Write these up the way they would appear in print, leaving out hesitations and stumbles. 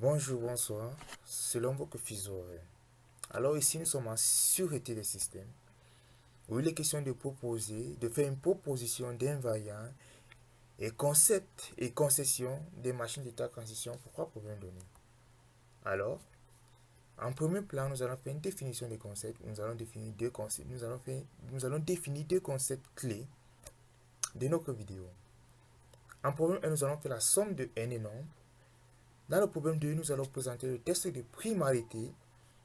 Bonjour, bonsoir, selon votre fuseau horaire. Alors ici nous sommes en sûreté des systèmes, où il est question de proposer, de faire une proposition d'invariant et concept et concession des machines d'état de transition pour trois problèmes donnés. Alors, en premier plan, nous allons faire une définition des concepts, nous allons définir deux concepts, nous allons définir deux concepts clés de notre vidéo. En problème 1, nous allons faire la somme de n et nombres. Dans le problème 2, nous allons présenter le test de primarité.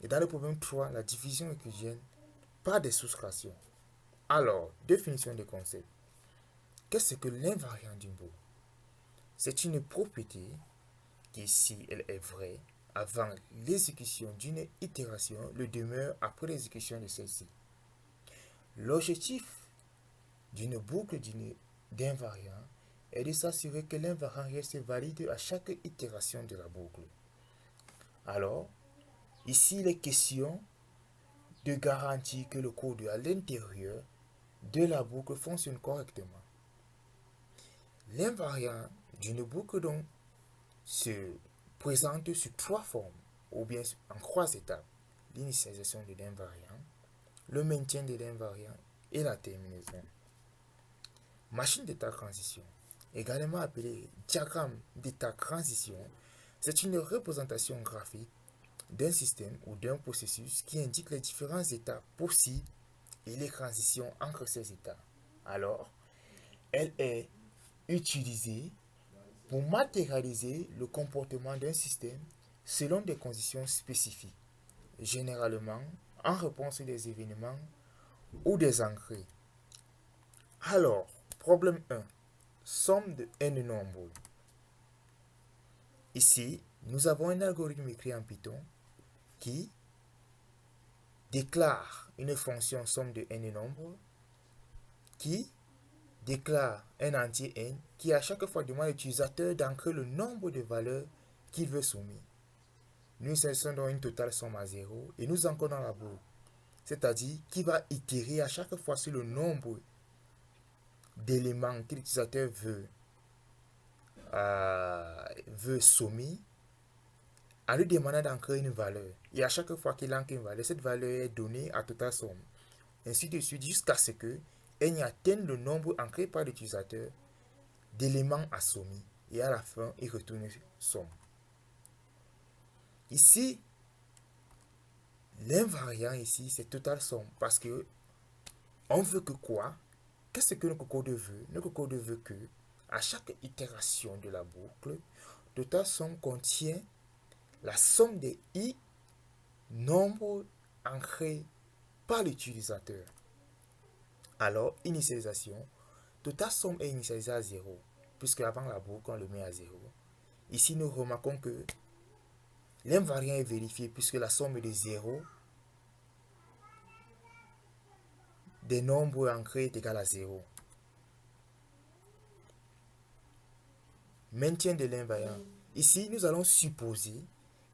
Et dans le problème 3, la division euclidienne par des soustractions. Alors, définition des concepts. Qu'est-ce que l'invariant d'une boucle? C'est une propriété qui, si elle est vraie, avant l'exécution d'une itération, le demeure après l'exécution de celle-ci. L'objectif d'une boucle d'invariant est de s'assurer que l'invariant reste valide à chaque itération de la boucle. Alors, ici, il est question de garantir que le code à l'intérieur de la boucle fonctionne correctement. L'invariant d'une boucle donc se présente sous trois formes, ou bien en trois étapes: l'initialisation de l'invariant, le maintien de l'invariant et la terminaison. Machine d'état transition, également appelée diagramme d'état transition, c'est une représentation graphique d'un système ou d'un processus qui indique les différents états possibles et les transitions entre ces états. Alors, elle est utilisée pour matérialiser le comportement d'un système selon des conditions spécifiques, généralement en réponse des événements ou des entrées. Alors, problème 1, somme de n nombres. Ici, nous avons un algorithme écrit en Python qui déclare une fonction somme de n nombres qui déclare un entier n qui à chaque fois demande à l'utilisateur d'entrer le nombre de valeurs qu'il veut sommer. Nous sélectionnons donc une totale somme à 0 et nous encodons dans la boucle. C'est-à-dire qu'il va itérer à chaque fois sur le nombre d'éléments que l'utilisateur veut sommer en lui demandant d'entrer une valeur. Et à chaque fois qu'il entre une valeur, cette valeur est donnée à totale somme. Ainsi de suite jusqu'à ce que n atteigne le nombre ancré par l'utilisateur d'éléments à sommer. Et à la fin, il retourne somme. Ici, l'invariant ici, c'est total somme parce que on veut que quoi? Qu'est-ce que notre code veut? Notre code veut que à chaque itération de la boucle, total somme contient la somme des i nombres ancrés par l'utilisateur. Alors, initialisation, total somme est initialisée à 0, puisque avant la boucle, on le met à 0. Ici, nous remarquons que l'invariant est vérifié puisque la somme de 0 des nombres ancrés est égale à 0. Maintien de l'invariant. Ici, nous allons supposer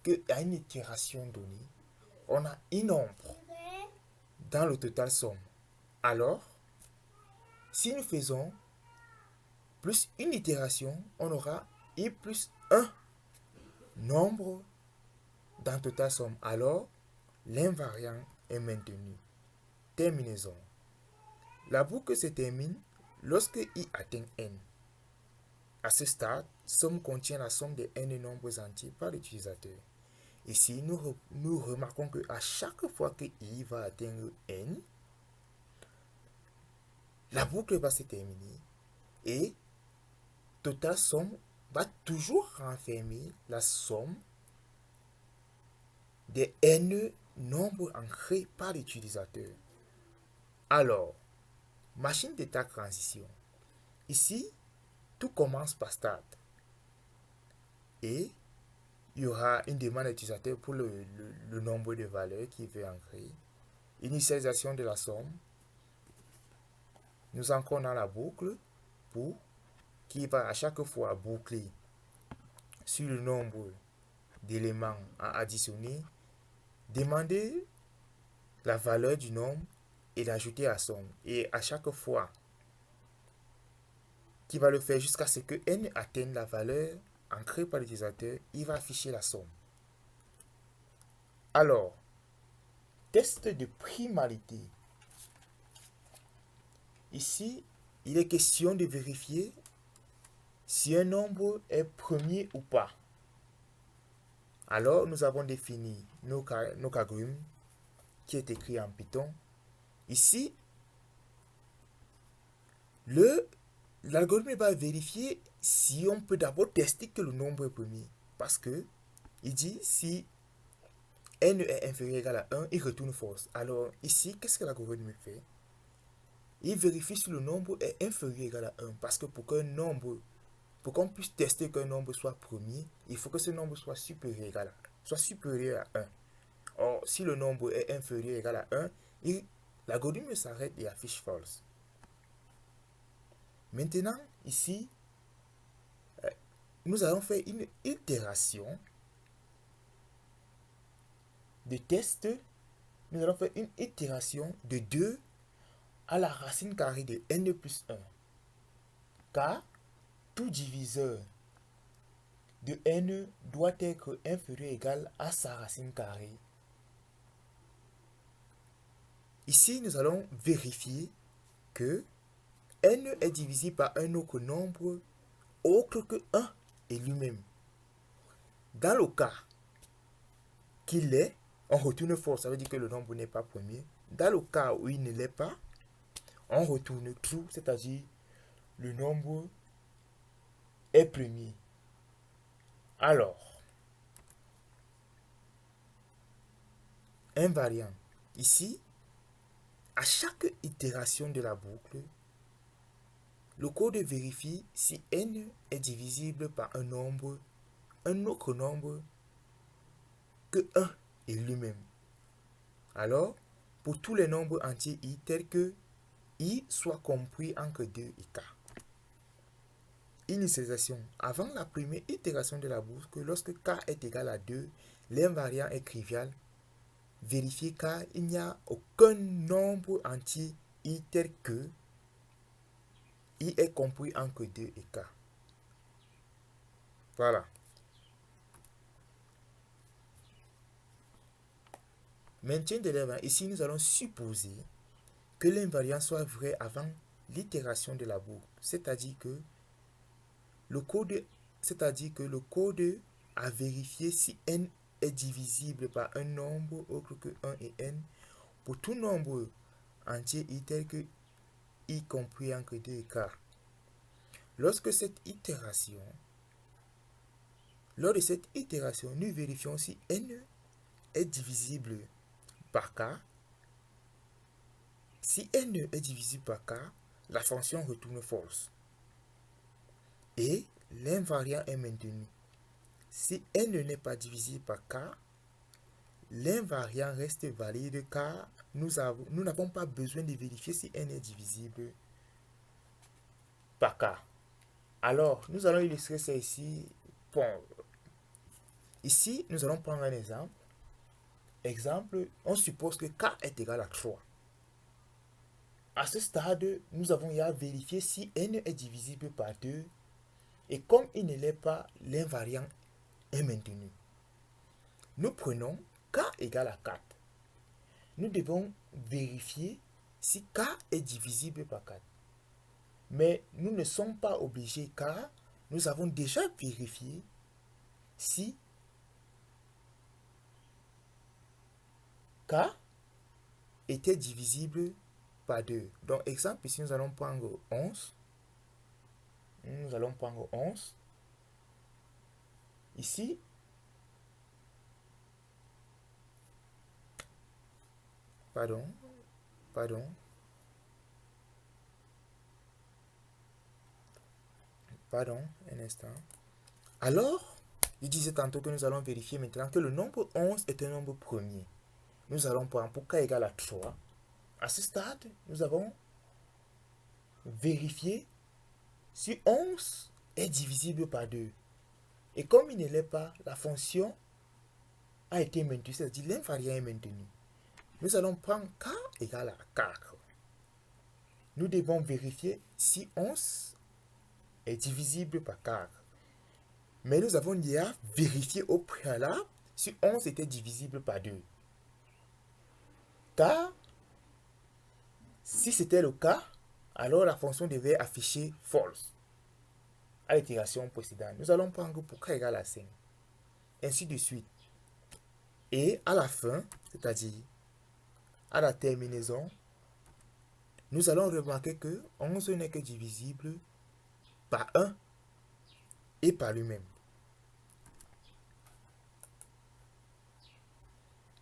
qu'à une itération donnée, on a un nombre dans le total somme. Alors, si nous faisons plus une itération, on aura i plus 1 nombre dans total somme. Alors, l'invariant est maintenu. Terminaison. La boucle se termine lorsque i atteint n. À ce stade, somme contient la somme de n nombres entiers par l'utilisateur. Ici, nous remarquons qu'à chaque fois que i va atteindre n, la boucle va se terminer et total somme va toujours renfermer la somme des n nombres ancrés par l'utilisateur. Alors, machine d'état transition. Ici, tout commence par start. Et il y aura une demande à l'utilisateur pour le nombre de valeurs qu'il veut ancrer. Initialisation de la somme. Nous ancrons dans la boucle pour qui va à chaque fois boucler sur le nombre d'éléments à additionner, demander la valeur du nombre et l'ajouter à la somme. Et à chaque fois, qui va le faire jusqu'à ce que n atteigne la valeur ancré par l'utilisateur, il va afficher la somme. Alors, test de primalité. Ici, il est question de vérifier si un nombre est premier ou pas. Alors, nous avons défini nos algorithmes qui est écrit en Python. Ici, l'algorithme va vérifier si on peut d'abord tester que le nombre est premier. Parce que il dit si n est inférieur ou égal à 1, il retourne false. Alors ici, qu'est-ce que l'algorithme fait? Il vérifie si le nombre est inférieur ou égal à 1. Parce que pour qu'on puisse tester qu'un nombre soit premier, il faut que ce nombre soit supérieur à 1. Or, si le nombre est inférieur ou égal à 1, l'algorithme s'arrête et affiche false. Maintenant, ici, nous allons faire une itération de test. Nous allons faire une itération de 2 à la racine carrée de n plus 1. Car tout diviseur de n doit être inférieur ou égal à sa racine carrée. Ici, nous allons vérifier que n est divisible par un autre nombre autre que 1 et lui-même. Dans le cas qu'il l'est, on retourne false, ça veut dire que le nombre n'est pas premier. Dans le cas où il ne l'est pas, on retourne true, c'est-à-dire le nombre est premier. Alors, invariant. Ici, à chaque itération de la boucle, le code vérifie si n est divisible par un autre nombre que 1 et lui-même. Alors, pour tous les nombres entiers i tels que i soit compris entre 2 et k. Initialisation. Avant la première itération de la boucle, lorsque k est égal à 2, l'invariant est trivial. Vérifier car il n'y a aucun nombre entier i tel que i est compris entre 2 et k. Voilà. Maintien de l'invariant. Ici, nous allons supposer que l'invariant soit vrai avant l'itération de la boucle. C'est-à-dire que le code a vérifié si n est divisible par un nombre autre que 1 et n pour tout nombre entier i tel que i compris entre 2 et k. Lors de cette itération, nous vérifions si n est divisible par k. Si n est divisible par k, la fonction retourne false. Et l'invariant est maintenu. Si n n'est pas divisible par k, l'invariant reste valide car nous n'avons pas besoin de vérifier si n est divisible par k. Alors, nous allons illustrer ça ici. Bon, ici, nous allons prendre un exemple. Exemple, on suppose que k est égal à 3. À ce stade, nous avons à vérifier si n est divisible par 2. Et comme il ne l'est pas, l'invariant est maintenu. Nous prenons k égale à 4. Nous devons vérifier si k est divisible par 4. Mais nous ne sommes pas obligés car nous avons déjà vérifié si k était divisible par 2. Donc, exemple, ici, nous allons prendre 11. Ici, pardon, un instant. Alors, je disais tantôt que nous allons vérifier maintenant que le nombre 11 est un nombre premier. Nous allons prendre pour k égale à 3. À ce stade, nous avons vérifié si 11 est divisible par 2. Et comme il ne l'est pas, la fonction a été maintenue, c'est-à-dire l'invariant est maintenu. Nous allons prendre k égale à 4. Nous devons vérifier si 11 est divisible par 4. Mais nous avons déjà vérifié au préalable si 11 était divisible par 2. Car si c'était le cas, alors la fonction devait afficher false à l'itération précédente. Nous allons prendre pour k égale à 5. Ainsi de suite. Et à la fin, c'est-à-dire à la terminaison, nous allons remarquer que 11 n'est que divisible par 1 et par lui-même.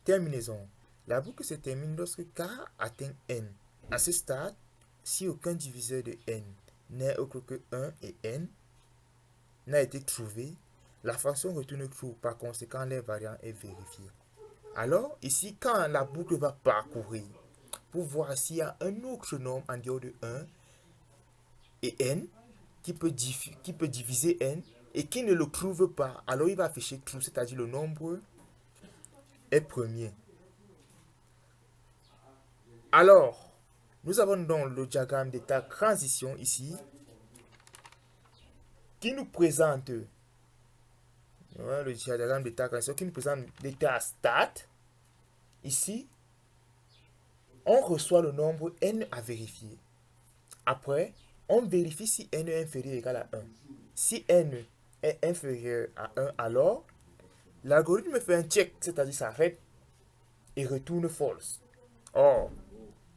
Terminaison. La boucle se termine lorsque k atteint n. À ce stade, si aucun diviseur de n n'est autre que 1 et n n'a été trouvé, la fonction retourne true. Par conséquent, l'invariant est vérifié. Alors, ici, quand la boucle va parcourir pour voir s'il y a un autre nombre en dehors de 1 et n qui peut diviser n et qui ne le trouve pas, alors il va afficher true, c'est-à-dire le nombre est premier. Alors, nous avons donc le diagramme d'état transition ici qui nous présente le diagramme d'état transition qui nous présente l'état start. Ici, on reçoit le nombre n à vérifier. Après, on vérifie si n est inférieur ou égal à 1. Si n est inférieur à 1, alors l'algorithme fait un check, c'est-à-dire s'arrête et retourne false. Or,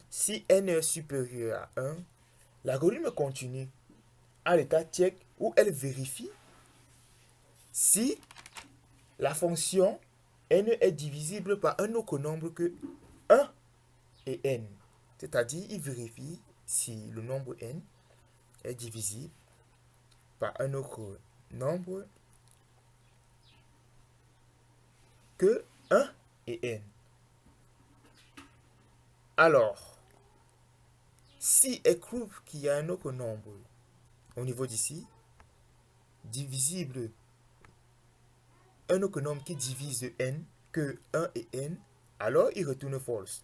si n est supérieur à 1, l'algorithme continue à l'état check où elle vérifie si la fonction n est divisible par un autre nombre que 1 et n. C'est-à-dire, il vérifie si le nombre n est divisible par un autre nombre que 1 et n. Alors, si elle trouve qu'il y a un autre nombre au niveau d'ici, divisible, un autre nombre qui divise de n que 1 et n, alors il retourne false.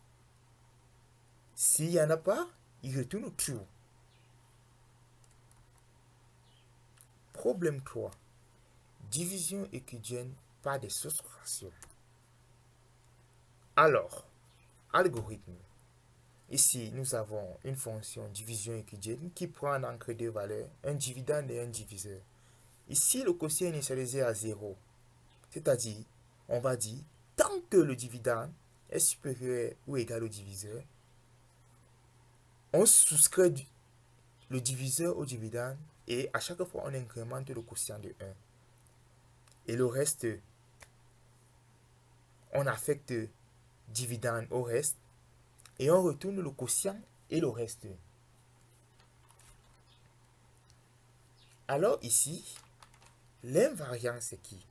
S'il n'y en a pas, il retourne true. Problème 3. Division euclidienne par des soustractions. Alors, algorithme. Ici, nous avons une fonction division euclidienne qui prend en entre deux valeurs, un dividende et un diviseur. Ici, le quotient est initialisé à 0. C'est-à-dire, on va dire, tant que le dividende est supérieur ou égal au diviseur, on soustrait le diviseur au dividende et à chaque fois, on incrémente le quotient de 1. Et le reste, on affecte dividende au reste et on retourne le quotient et le reste. Alors ici, l'invariant c'est qui?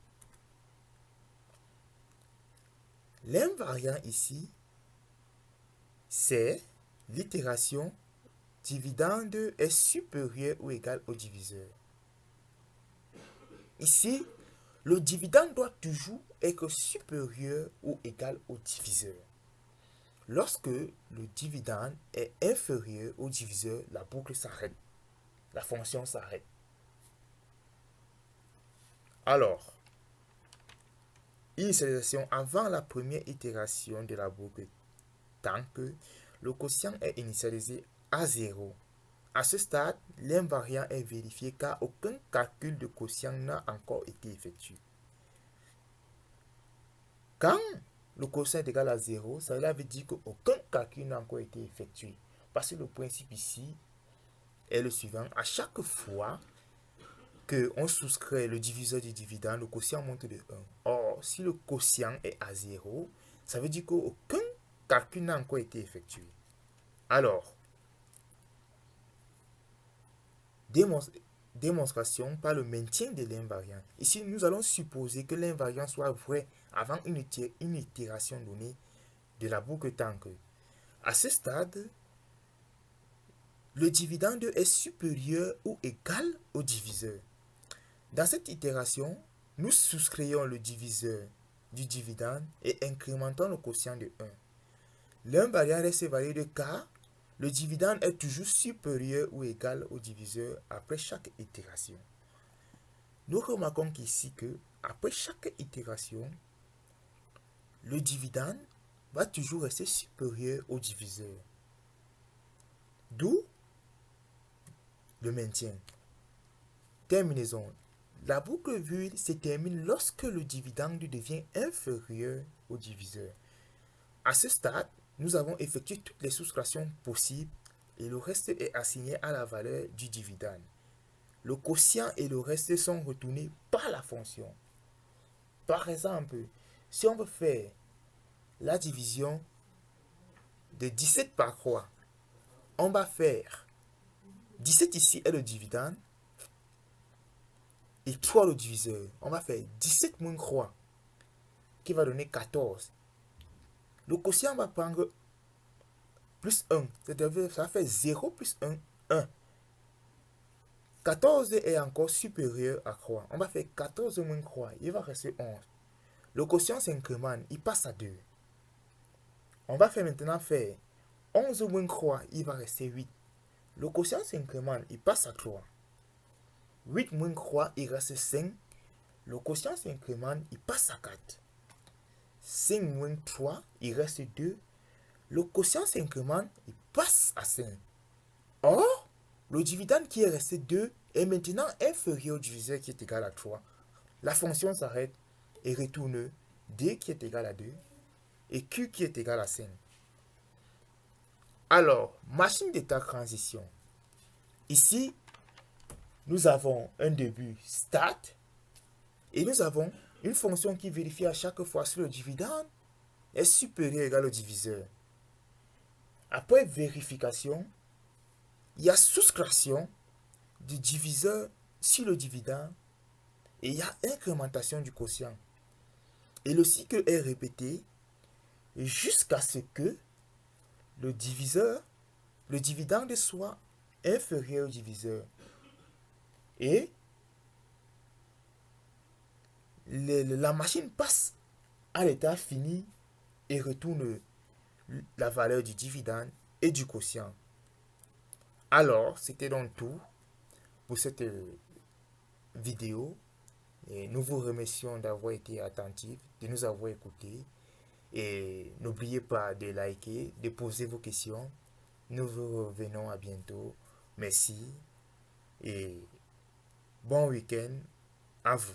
L'invariant ici, c'est l'itération dividende est supérieur ou égal au diviseur. Ici, le dividende doit toujours être supérieur ou égal au diviseur. Lorsque le dividende est inférieur au diviseur, la boucle s'arrête. La fonction s'arrête. Alors, initialisation avant la première itération de la boucle tant que le quotient est initialisé à 0. À ce stade, l'invariant est vérifié car aucun calcul de quotient n'a encore été effectué. Quand le quotient est égal à 0, cela veut dire qu'aucun calcul n'a encore été effectué. Parce que le principe ici est le suivant. À chaque fois qu'on soustrait le diviseur du dividende, le quotient monte de 1. Or, si le quotient est à 0, ça veut dire qu'aucun calcul n'a encore été effectué. Alors, démonstration par le maintien de l'invariant. Ici, nous allons supposer que l'invariant soit vrai avant une itération donnée de la boucle tant que. À ce stade, le dividende est supérieur ou égal au diviseur. Dans cette itération, nous soustrayons le diviseur du dividende et incrémentons le quotient de 1. L'invariant reste valide car le dividende est toujours supérieur ou égal au diviseur après chaque itération. nous remarquons qu'ici que après chaque itération, le dividende va toujours rester supérieur au diviseur. D'où le maintien. Terminaison. La boucle vide se termine lorsque le dividende devient inférieur au diviseur. À ce stade, nous avons effectué toutes les soustractions possibles et le reste est assigné à la valeur du dividende. Le quotient et le reste sont retournés par la fonction. Par exemple, si on veut faire la division de 17 par 3, on va faire 17 ici est le dividende et 3 le diviseur. On va faire 17 moins 3 qui va donner 14. Le quotient va prendre plus 1. C'est-à-dire ça fait 0 plus 1, 1. 14 est encore supérieur à 3. On va faire 14 moins 3. Il va rester 11. Le quotient s'incrémente. Il passe à 2. On va maintenant faire 11 moins 3. Il va rester 8. Le quotient s'incrémente. Il passe à 3. 8 moins 3. Il reste 5. Le quotient s'incrémente. Il passe à 4. 5 moins 3. Il reste 2. Le quotient s'incrémente. Il passe à 5. Or, le dividende qui est resté 2 est maintenant inférieur au diviseur qui est égal à 3. La fonction s'arrête et retourne D qui est égal à 2 et Q qui est égal à 5. Alors, machine d'état transition. Ici, nous avons un début start et nous avons une fonction qui vérifie à chaque fois si le dividende est supérieur ou égal au diviseur. Après vérification, il y a soustraction du diviseur sur le dividende et il y a incrémentation du quotient. Et le cycle est répété jusqu'à ce que le dividende soit inférieur au diviseur. Et la machine passe à l'état fini et retourne la valeur du dividende et du quotient. Alors, c'était donc tout pour cette vidéo. Et nous vous remercions d'avoir été attentifs, de nous avoir écoutés. Et n'oubliez pas de liker, de poser vos questions. Nous vous revenons à bientôt. Merci et bon week-end à vous.